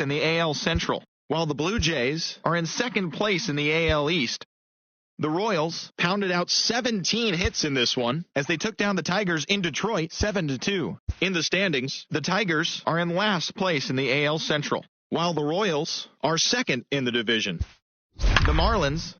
in the AL Central, while the Blue Jays are in second place in the AL East. The Royals pounded out 17 hits in this one as they took down the Tigers in Detroit 7-2. In the standings, the Tigers are in last place in the AL Central, while the Royals are second in the division. The Marlins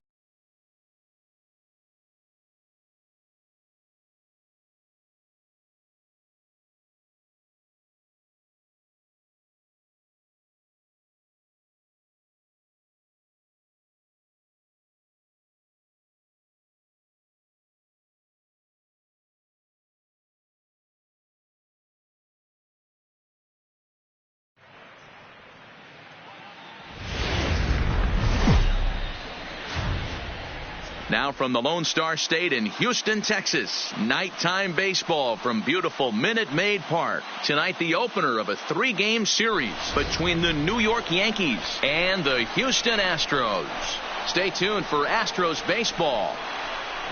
Now from the Lone Star State in Houston, Texas, nighttime baseball from beautiful Minute Maid Park. Tonight, the opener of a 3-game series between the New York Yankees and the Houston Astros. Stay tuned for Astros baseball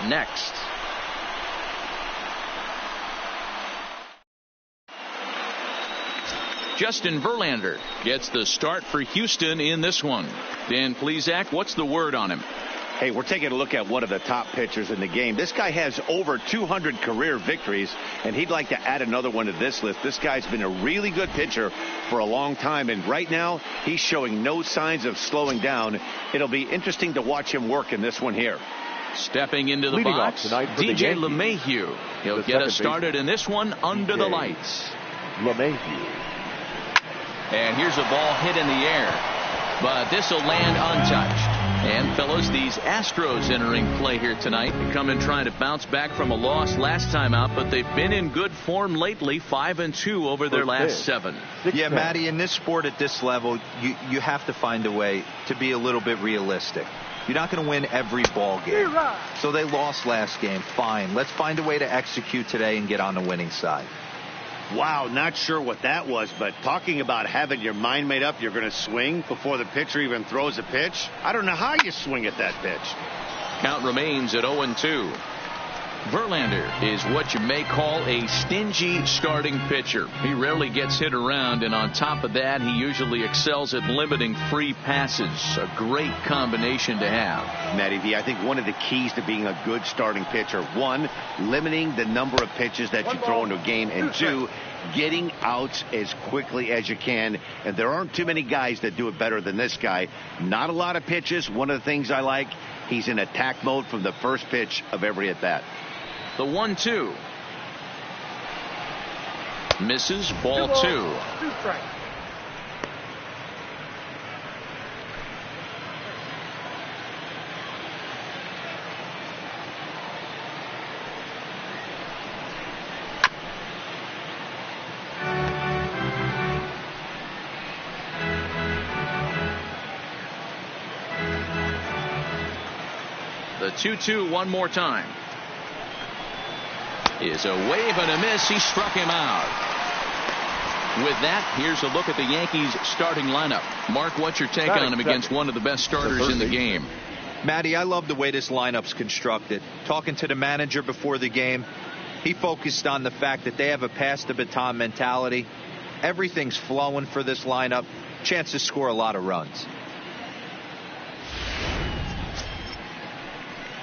next. Justin Verlander gets the start for Houston in this one. Dan Plesac, what's the word on him? Hey, we're taking a look at one of the top pitchers in the game. This guy has over 200 career victories, and he'd like to add another one to this list. This guy's been a really good pitcher for a long time, and right now he's showing no signs of slowing down. It'll be interesting to watch him work in this one here. Stepping into the box, DJ LeMahieu. He'll get us started in this one under the lights. LeMahieu. And here's a ball hit in the air, but this will land untouched. And, fellas, these Astros entering play here tonight. They come in trying to bounce back from a loss last time out, but they've been in good form lately, 5-2 over their last 7. Yeah, Matty, in this sport at this level, you have to find a way to be a little bit realistic. You're not going to win every ball game. So they lost last game. Fine. Let's find a way to execute today and get on the winning side. Wow, not sure what that was, but talking about having your mind made up you're going to swing before the pitcher even throws a pitch. I don't know how you swing at that pitch. Count remains at 0-2. Verlander is what you may call a stingy starting pitcher. He rarely gets hit around, and on top of that, he usually excels at limiting free passes. A great combination to have. Matty V, I think one of the keys to being a good starting pitcher, 1, limiting the number of pitches that you throw into a game, and 2, getting outs as quickly as you can. And there aren't too many guys that do it better than this guy. Not a lot of pitches. One of the things I like, he's in attack mode from the first pitch of every at-bat. The 1-2. Misses, ball 2. 2 strikes. The 2-2 one more time. Is a wave and a miss. He struck him out. With that, here's a look at the Yankees starting lineup. Mark, what's your take on him against one of the best starters in the game? Matty, I love the way this lineup's constructed. Talking to the manager before the game, he focused on the fact that they have a pass the baton mentality. Everything's flowing for this lineup. Chance to score a lot of runs.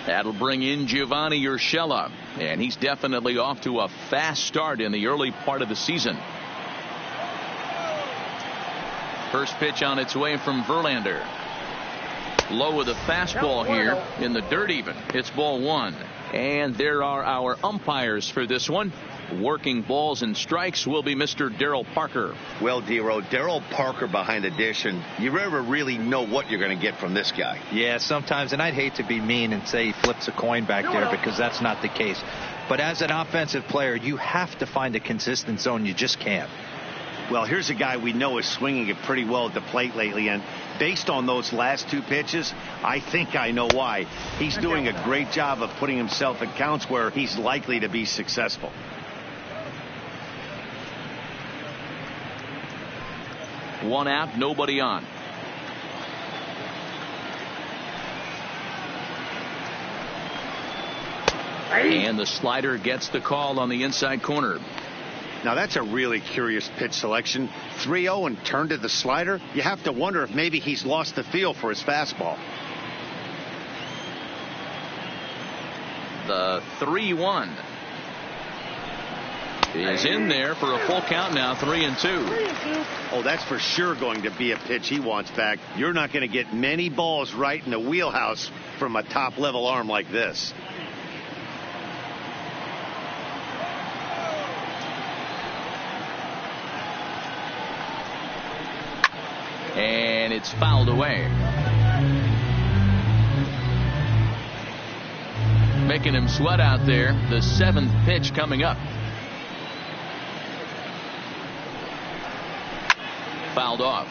That'll bring in Giovanni Urshela, and he's definitely off to a fast start in the early part of the season. First pitch on its way from Verlander. Low with a fastball here in the dirt even. It's ball 1. And there are our umpires for this one. Working balls and strikes will be Mr. Darryl Parker. Well, D-Row, Darryl Parker behind the dish, and you never really know what you're going to get from this guy. Yeah, sometimes, and I'd hate to be mean and say he flips a coin back there because that's not the case. But as an offensive player, you have to find a consistent zone. You just can't. Well, here's a guy we know is swinging it pretty well at the plate lately, and based on those last 2 pitches, I think I know why. He's doing a great job of putting himself in counts where he's likely to be successful. One out, nobody on. And the slider gets the call on the inside corner. Now, that's a really curious pitch selection. 3-0 and turned to the slider. You have to wonder if maybe he's lost the feel for his fastball. The 3-1 is in there for a full count now, 3-2. Oh, that's for sure going to be a pitch he wants back. You're not going to get many balls right in the wheelhouse from a top-level arm like this. And it's fouled away. Making him sweat out there. The 7th pitch coming up. Fouled off.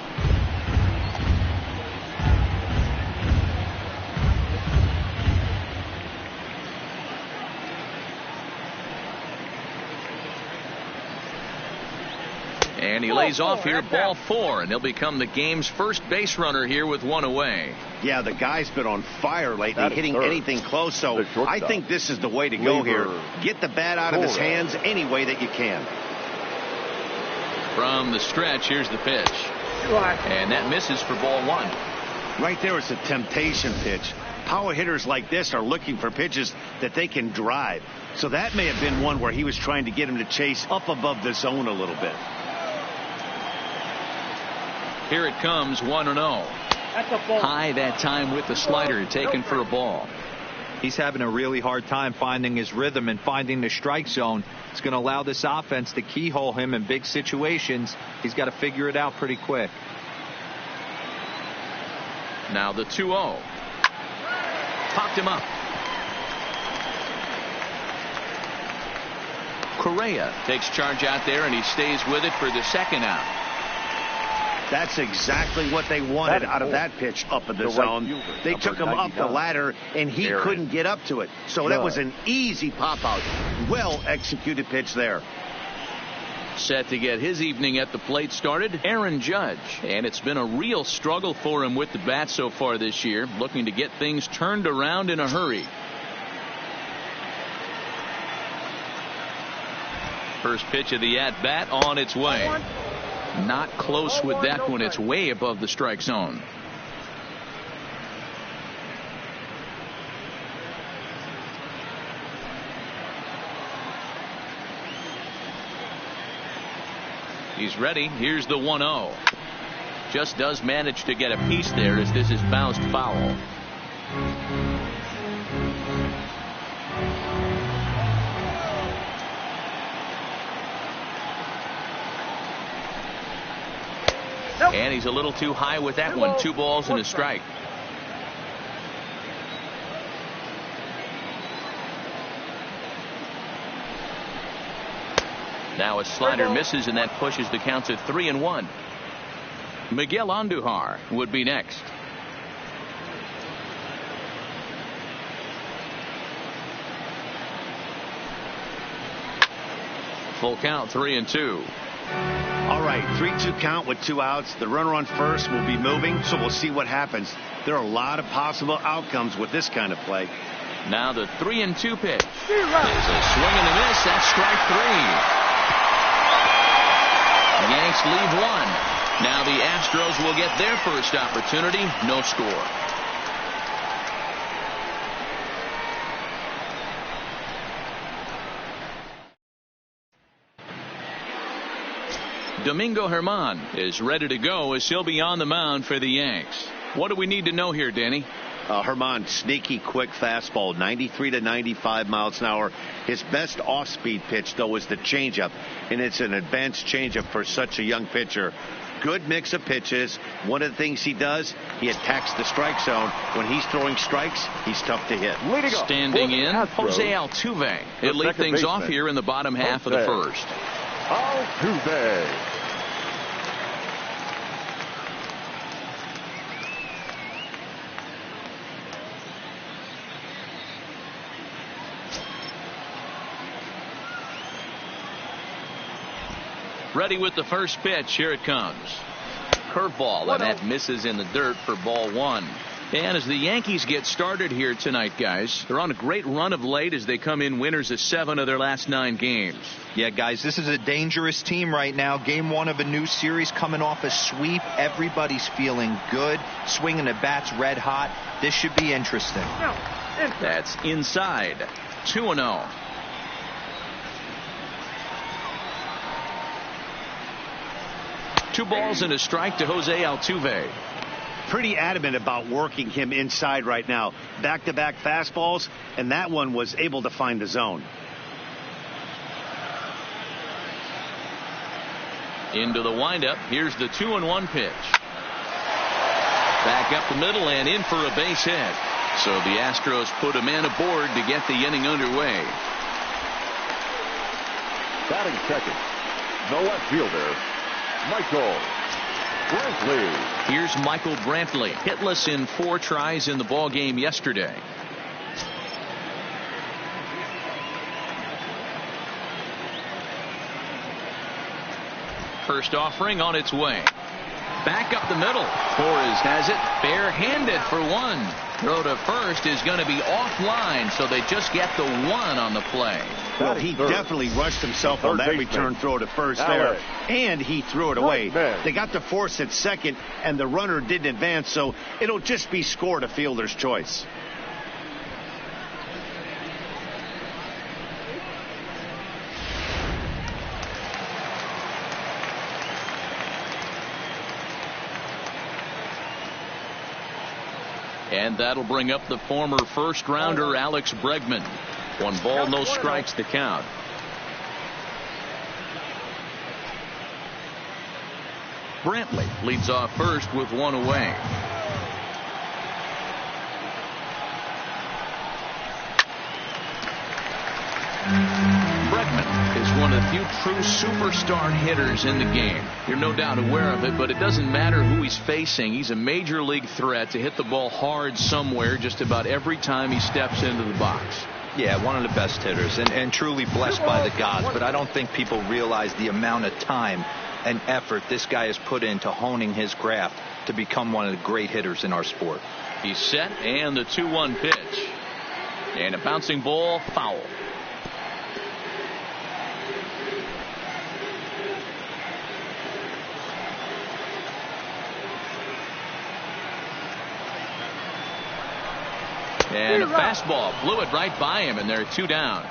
And he lays off here, ball 4, and he'll become the game's first base runner here with 1 away. Yeah, the guy's been on fire lately, hitting anything close, so I think this is the way to go here. Get the bat out of his hands any way that you can. From the stretch, here's the pitch. And that misses for ball 1. Right there is a temptation pitch. Power hitters like this are looking for pitches that they can drive. So that may have been one where he was trying to get him to chase up above the zone a little bit. Here it comes, 1-0. High that time with the slider, taken for a ball. He's having a really hard time finding his rhythm and finding the strike zone. It's going to allow this offense to keyhole him in big situations. He's got to figure it out pretty quick. Now the 2-0. Popped him up. Correa takes charge out there, and he stays with it for the 2nd out. That's exactly what they wanted out of that pitch up in the zone. They took him up the ladder, and he couldn't get up to it. So that was an easy pop-out. Well-executed pitch there. Set to get his evening at the plate started, Aaron Judge. And it's been a real struggle for him with the bat so far this year, looking to get things turned around in a hurry. First pitch of the at-bat on its way. Not close with that one. It's way above the strike zone. He's ready. Here's the 1-0. Just does manage to get a piece there as this is bounced foul. And he's a little too high with that one. 2 balls and a strike. Now a slider misses, and that pushes the count to 3-1. Miguel Andujar would be next. Full count, 3-2. All right, 3-2 count with 2 outs. The runner on first will be moving, so we'll see what happens. There are a lot of possible outcomes with this kind of play. Now the 3-2 pitch. There's a swing and a miss. That's strike 3. The Yanks leave 1. Now the Astros will get their first opportunity. No score. Domingo Germán is ready to go as he'll be on the mound for the Yanks. What do we need to know here, Danny? Germán, sneaky quick fastball, 93 to 95 miles an hour. His best off-speed pitch, though, is the changeup, and it's an advanced changeup for such a young pitcher. Good mix of pitches. One of the things he does, he attacks the strike zone. When he's throwing strikes, he's tough to hit. Standing in, Jose Altuve. He'll lead things off here in the bottom half of the first. Altuve. Ready with the first pitch. Here it comes. Curveball, and that misses in the dirt for ball 1. And as the Yankees get started here tonight, guys, they're on a great run of late as they come in winners of 7 of their last 9 games. Yeah, guys, this is a dangerous team right now. Game 1 of a new series, coming off a sweep. Everybody's feeling good, swinging the bats red hot. This should be interesting. That's inside. 2-0. Two balls and a strike to Jose Altuve. Pretty adamant about working him inside right now. Back-to-back fastballs, and that one was able to find the zone. Into the windup. Here's the 2-1 pitch. Back up the middle and in for a base hit. So the Astros put a man aboard to get the inning underway. Batting second, the left fielder, Michael Brantley. Here's Michael Brantley, hitless in 4 tries in the ball game yesterday. First offering on its way. Back up the middle. Torres has it barehanded for 1. Throw to first is going to be offline, so they just get the 1 on the play. Well, he definitely rushed himself on that return throw to first there, and he threw it away. They got the force at second, and the runner didn't advance, so it'll just be scored a fielder's choice. And that'll bring up the former first-rounder Alex Bregman. 1 ball, no strikes to count. Brantley leads off first with 1 away. Bregman is one of the few true superstar hitters in the game. You're no doubt aware of it, but it doesn't matter who he's facing. He's a major league threat to hit the ball hard somewhere just about every time he steps into the box. Yeah, one of the best hitters and truly blessed by the gods, but I don't think people realize the amount of time and effort this guy has put into honing his craft to become one of the great hitters in our sport. He's set, and the 2-1 pitch. And a bouncing ball, foul. And a fastball blew it right by him, and they're 2 down.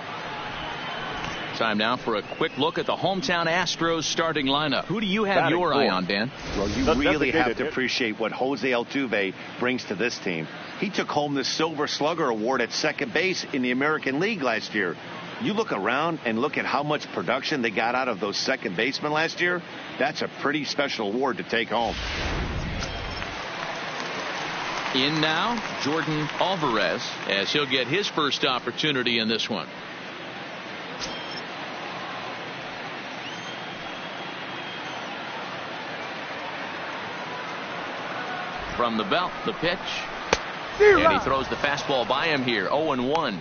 Time now for a quick look at the hometown Astros starting lineup. Who do you have your eye on, Dan? Well, you really have to appreciate what Jose Altuve brings to this team. He took home the Silver Slugger Award at second base in the American League last year. You look around and look at how much production they got out of those second basemen last year. That's a pretty special award to take home. In now, Jordan Alvarez, as he'll get his first opportunity in this one. From the belt, the pitch. And he throws the fastball by him here, 0-1.